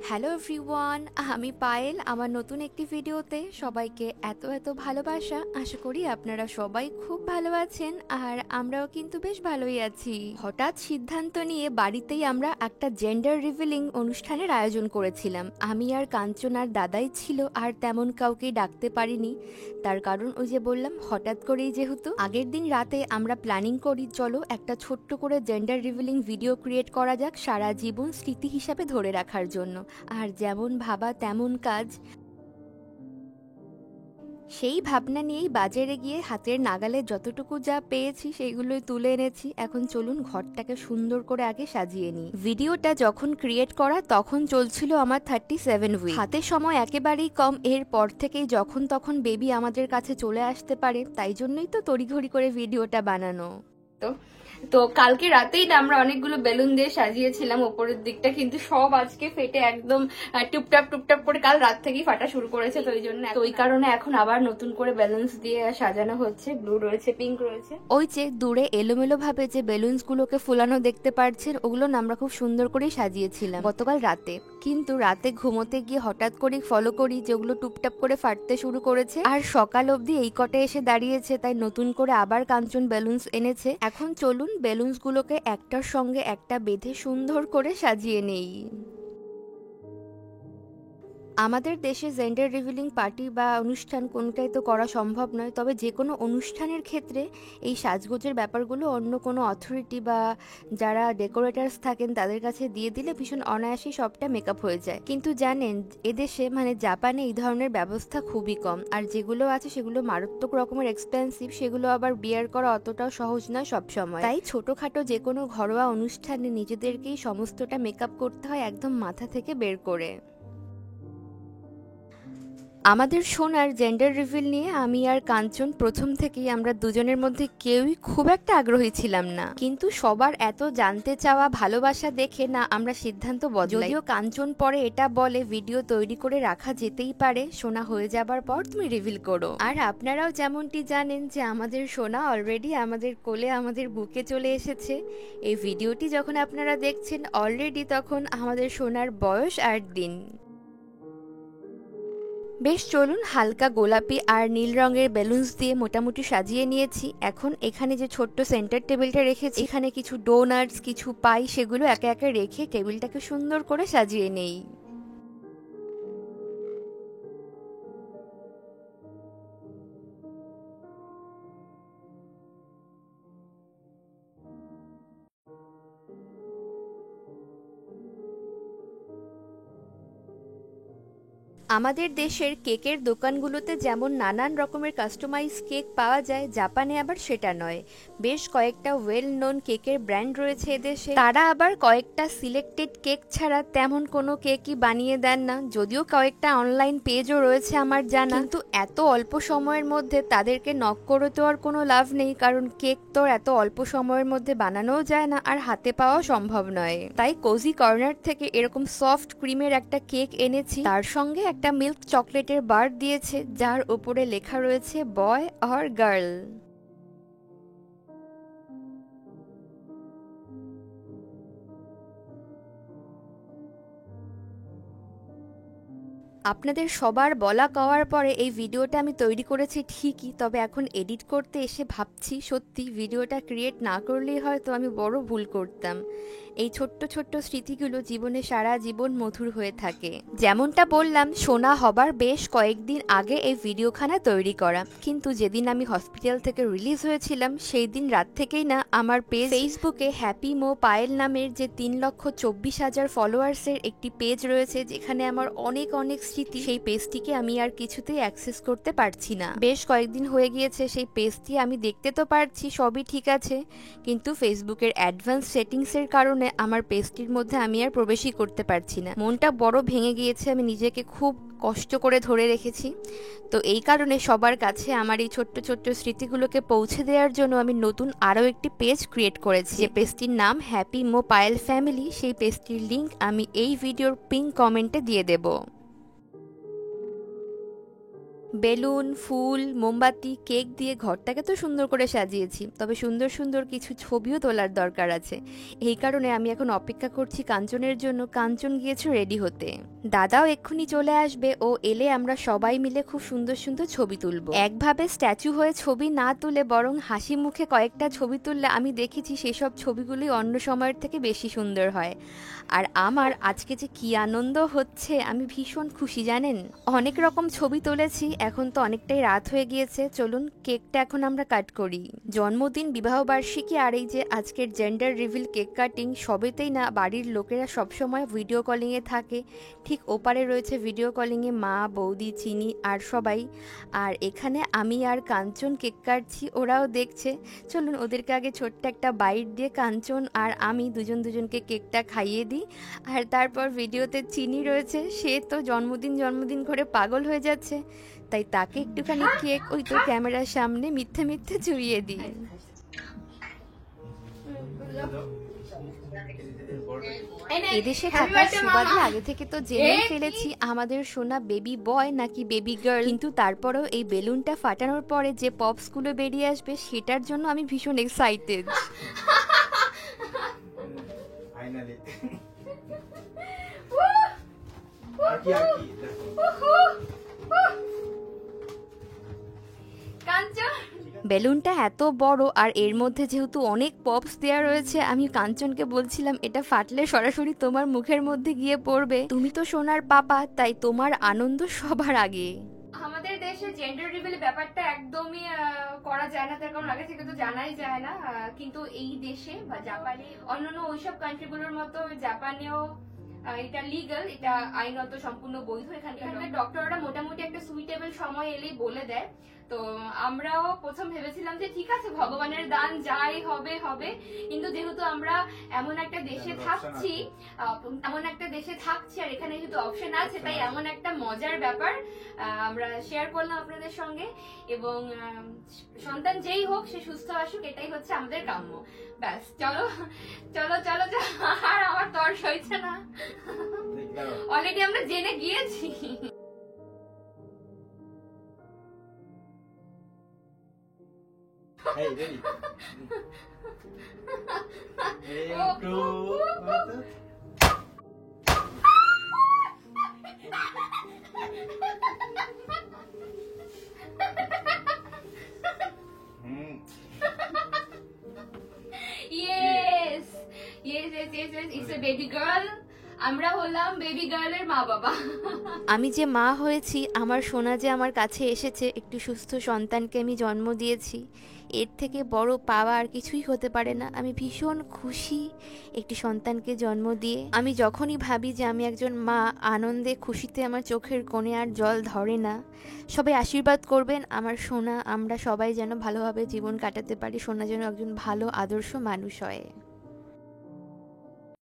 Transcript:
Hello everyone, আমি পায়েল। আমার নতুন একটি ভিডিওতে সবাইকে এত এত ভালোবাসা। আশা করি আপনারা সবাই খুব ভালো আছেন, আর আমরাও কিন্তু বেশ ভালোই আছি। হঠাৎ সিদ্ধান্ত নিয়ে বাড়িতেই আমরা একটা জেন্ডার রিভিলিং অনুষ্ঠানের আয়োজন করেছিলাম। আমি আর কাঞ্চন আর দাদাই ছিল, আর তেমন কাউকেই ডাকতে পারিনি। তার কারণ ওই যে বললাম, হঠাৎ করেই যেহেতু আগের দিন রাতে আমরা প্ল্যানিং করি, চলো একটা ছোট্ট করে জেন্ডার রিভিলিং ভিডিও ক্রিয়েট করা যাক সারা জীবন স্মৃতি হিসাবে ধরে রাখার জন্য। আর যেমন ভাবা তেমন কাজ। সেই ভাবনা নিয়েই বাজারে গিয়ে হাতের নাগালে যতটুকু যা পেয়েছি সেইগুলোই তুলে এনেছি। এখন চলুন ঘরটাকে সুন্দর করে আগে সাজিয়ে নিই। ভিডিওটা যখন ক্রিয়েট করা তখন চলছিল আমার 37 উইক। হাতে সময় একেবারেই কম। এর পর থেকেই যখন তখন বেবি আমাদের কাছে চলে আসতে পারে, তাই জন্যই তো তড়িঘড়ি করে ভিডিওটা বানানো। তো তো কালকে রাতেই না আমরা অনেকগুলো বেলুন দিয়ে সাজিয়েছিলাম ওপরের দিকটা, কিন্তু সব আজকে ফেটে একদম টুপটাপ টুপটাপ করে কাল রাত থেকেই ফাটা শুরু করেছে। তো ওই কারণে এখন আবার নতুন করে বেলুনস দিয়ে সাজানো হচ্ছে। ব্লু রয়েছে, পিঙ্ক রয়েছে। ওই যে দূরে এলোমেলো ভাবে যে বেলুনস গুলোকে ফুলানো দেখতে পাচ্ছেন, ওগুলো না আমরা খুব সুন্দর করেই সাজিয়েছিলাম গতকাল রাতে। কিন্তু রাতে ঘুমোতে গিয়ে হঠাৎ করে ফলো করি যেগুলো টুপটাপ করে ফাটতে শুরু করেছে, আর সকাল অবধি এই কটে এসে দাঁড়িয়েছে। তাই নতুন করে আবার কাঞ্চন বেলুনস এনেছে। এখন চলুন বেলুনস গুলোকে একটার সঙ্গে একটা বেঁধে সুন্দর করে সাজিয়ে নেই। আমাদের দেশে জেন্ডার রিভিলিং পার্টি বা অনুষ্ঠান কোনোটাই তো করা সম্ভব নয়, তবে যে কোনো অনুষ্ঠানের ক্ষেত্রে এই সাজগোজের ব্যাপারগুলো অন্য কোনো অথরিটি বা যারা ডেকোরেটার্স থাকেন তাদের কাছে দিয়ে দিলে ভীষণ অনায়াসেই সবটা মেকআপ হয়ে যায়। কিন্তু জানেন, এদেশে মানে জাপানে এই ধরনের ব্যবস্থা খুবই কম, আর যেগুলো আছে সেগুলো মারাত্মক রকমের এক্সপেন্সিভ। সেগুলো আবার বিয়ার করা অতটাও সহজ নয় সবসময়। তাই ছোটোখাটো যে কোনো ঘরোয়া অনুষ্ঠানে নিজেদেরকেই সমস্তটা মেকআপ করতে হয় একদম মাথা থেকে বের করে। আমাদের সোনার জেন্ডার রিভিল নিয়ে আমি আর কাঞ্চন প্রথম থেকেই আমরা দুজনের মধ্যে কেউই খুব একটা আগ্রহী ছিলাম না, কিন্তু সবার এত জানতে চাওয়া ভালোবাসা দেখে না আমরা সিদ্ধান্ত বদলাই। যদিও কাঞ্চন পরে এটা বলে ভিডিও তৈরি করে রাখা যেতেই পারে, সোনা হয়ে যাবার পর তুমি রিভিল করো। আর আপনারাও যেমনটি জানেন যে আমাদের সোনা অলরেডি আমাদের কোলে, আমাদের বুকে চলে এসেছে। এই ভিডিওটি যখন আপনারা দেখছেন অলরেডি তখন আমাদের সোনার বয়স 8 দিন। বেশ, চলুন হালকা গোলাপি আর নীল রঙের বেলুনস দিয়ে মোটামুটি সাজিয়ে নিয়েছি। এখন এখানে যে ছোট্ট সেন্টার টেবিলটা রেখেছি, এখানে কিছু ডোনাটস, কিছু পাই, সেগুলো একে একে রেখে টেবিলটাকে সুন্দর করে সাজিয়ে নেই। আমাদের দেশের কেকের দোকানগুলোতে যেমন নানান রকমের কাস্টমাইজ কেক পাওয়া যায়, জাপানে আবার সেটা নয়। বেশ কয়েকটা ওয়েল নোন কেকের ব্র্যান্ড রয়েছে এদেশে। তারা আবার কয়েকটা সিলেক্টেড কেক ছাড়া তেমন কোনো কেকই বানিয়ে দেন না। যদিও কয়েকটা অনলাইন পেজও রয়েছে আমার জানা, কিন্তু এত অল্প সময়ের মধ্যে তাদেরকে নক করে তো আর কোনো লাভ নেই, কারণ কেক তো এত অল্প সময়ের মধ্যে বানানোও যায় না, আর হাতে পাওয়া সম্ভব নয়। তাই কোজি কর্নার থেকে এরকম সফট ক্রিমের একটা কেক এনেছি। তার সঙ্গে একটা মিল্ক চকলেটের বার দিয়েছে, যার উপরে লেখা রয়েছে বয় অর গার্ল। আপনাদের সবার বলা কওয়ার পরে এই ভিডিওটা আমি তৈরি করেছি ঠিকই, তবে এখন এডিট করতে এসে ভাবছি সত্যি ভিডিওটা ক্রিয়েট না করলেই হয়তো আমি বড় ভুল করতাম। এই ছোট্ট ছোট্ট স্মৃতিগুলো জীবনে সারা জীবন মধুর হয়ে থাকে। যেমনটা বললাম, সোনা হবার বেশ কয়েকদিন আগে এই ভিডিওখানা তৈরি করা, কিন্তু যেদিন আমি হসপিটাল থেকে রিলিজ হয়েছিলাম সেই দিন রাত থেকেই না আমার পেজ ফেসবুকে হ্যাপি মো পায়েল নামের যে 3,24,000 ফলোয়ার্সের একটি পেজ রয়েছে, যেখানে আমার অনেক অনেক স্মৃতি, সেই পেজটিকে আমি আর কিছুতেই অ্যাক্সেস করতে পারছি না। বেশ কয়েকদিন হয়ে গিয়েছে সেই পেজটি আমি দেখতে তো পারছি, সবই ঠিক আছে, কিন্তু ফেসবুকের অ্যাডভান্স সেটিংসের কারণে আমার পেজটির মধ্যে আমি আর প্রবেশই করতে পারছি না। মনটা বড় ভেঙে গিয়েছে, আমি নিজেকে খুব কষ্ট করে ধরে রেখেছি। তো এই কারণে সবার কাছে আমার এই ছোট্ট ছোট্ট স্মৃতিগুলোকে পৌঁছে দেওয়ার জন্য আমি নতুন আরও একটি পেজ ক্রিয়েট করেছি, যে পেজটির নাম হ্যাপি মো পায়েল ফ্যামিলি। সেই পেজটির লিঙ্ক আমি এই ভিডিওর পিন কমেন্টে দিয়ে দেব। বেলুন, ফুল, মোমবাতি, কেক দিয়ে ঘরটাকে তো সুন্দর করে সাজিয়েছি, তবে সুন্দর সুন্দর কিছু ছবিও তোলার দরকার আছে। এই কারণে আমি এখন অপেক্ষা করছি কাঞ্চনের জন্য। কাঞ্চন গিয়েছে রেডি হতে, দাদাও এক্ষুনি চলে আসবে, ও এলে আমরা সবাই মিলে খুব সুন্দর সুন্দর ছবি তুলবো। একভাবে স্ট্যাচু হয়ে ছবি না তুলে বরং হাসি মুখে কয়েকটা ছবি তুললে আমি দেখেছি সেসব ছবিগুলি অন্য সময়ের থেকে বেশি সুন্দর হয়। আর আমার আজকে যে কি আনন্দ হচ্ছে, আমি ভীষণ খুশি জানেন। অনেক রকম ছবি তুলেছি, এখন তো অনেকটাই রাত হয়ে গিয়েছে, চলুন কেকটা এখন আমরা কাট করি। জন্মদিন, বিবাহবার্ষিকী আর এই যে আজকের জেন্ডার রিভিল কেক কাটিং, সবেতেই না বাড়ির লোকেরা সবসময় ভিডিও কলিংয়ে থাকে। ঠিক ওপারে রয়েছে ভিডিও কলিংয়ে মা, বৌদি, চিনি আর সবাই। আর এখানে আমি আর কাঞ্চন কেক কাটছি, ওরাও দেখছে। চলুন ওদেরকে আগে ছোট্ট একটা বাইট দিয়ে কাঞ্চন আর আমি দুজনকে কেকটা খাইয়ে দিই। আর তারপর ভিডিওতে চিনি রয়েছে, সে তো জন্মদিন করে পাগল হয়ে যাচ্ছে, তাই তাকে একটুখানি কেক ওই তো ক্যামেরার সামনে মিথ্যে মিথ্যে চুরিয়ে দিই। এদেশে থাকার সুবাদে আগে থেকে তো জেনে ফেলেছি আমাদের সোনা বেবি বয় নাকি বেবি গার্ল, কিন্তু তারপরেও এই বেলুনটা ফাটানোর পরে যে পপস গুলো বেরিয়ে আসবে সেটার জন্য আমি ভীষণ এক্সাইটেড। ফাইনালি বেলুনটা এত বড় আর এর মধ্যে যেহেতু অনেক পপস দেওয়া রয়েছে, আমি কাঞ্চনকে বলছিলাম এটা ফাটলে সরাসরি তোমার মুখের মধ্যে গিয়ে পড়বে, তুমি তো সোনার পাপা, তাই তোমার আনন্দ সবার আগে। আমাদের দেশে জেন্ডার রিভিল ব্যাপারটা একদমই করা যায় না, তার কারণ আগে থেকে তো জানাই যায় না। কিন্তু এই দেশে বা জাপানে, অন্যান্য ওইসব কান্ট্রিগুলোর মতো জাপানেও এটা লিগ্যাল, এটা আইনত সম্পূর্ণ বৈধ। এখানকার ডক্টররা মোটামুটি একটা সুইটেবল সময় এলেই বলে দেয়। তো আমরাও প্রথম ভেবেছিলাম যে ঠিক আছে, ভগবানের দান, যাই হবে হবে। কিন্তু যেহেতু আমরা এমন একটা দেশে থাকছি আর এখানে যেহেতু অপশন আছে, তাই এমন একটা মজার ব্যাপার আমরা শেয়ার করলাম আপনাদের সঙ্গে। এবং সন্তান যেই হোক সে সুস্থ আসুক, এটাই হচ্ছে আমাদের কাম্য। ব্যাস, চলো চলো চলো চলো, আর আমার তর সইছে না, অলরেডি আমরা জেনে গিয়েছি। Hey, ready? Yes, it's a baby girl. আমরা হলাম বেবি গার্লের মা বাবা। আমি যে মা হয়েছি, আমার সোনা যে আমার কাছে এসেছে, একটু সুস্থ সন্তানকে আমি জন্ম দিয়েছি, এর থেকে বড় পাওয়া আর কিছুই হতে পারে না। আমি ভীষণ খুশি একটি সন্তানকে জন্ম দিয়ে। আমি যখনই ভাবি যে আমি একজন মা, আনন্দে খুশিতে আমার চোখের কোণে আর জল ধরে না। সবাই আশীর্বাদ করবেন আমার সোনা, আমরা সবাই যেন ভালোভাবে জীবন কাটাতে পারি, সোনা যেন একজন ভালো আদর্শ মানুষ হয়।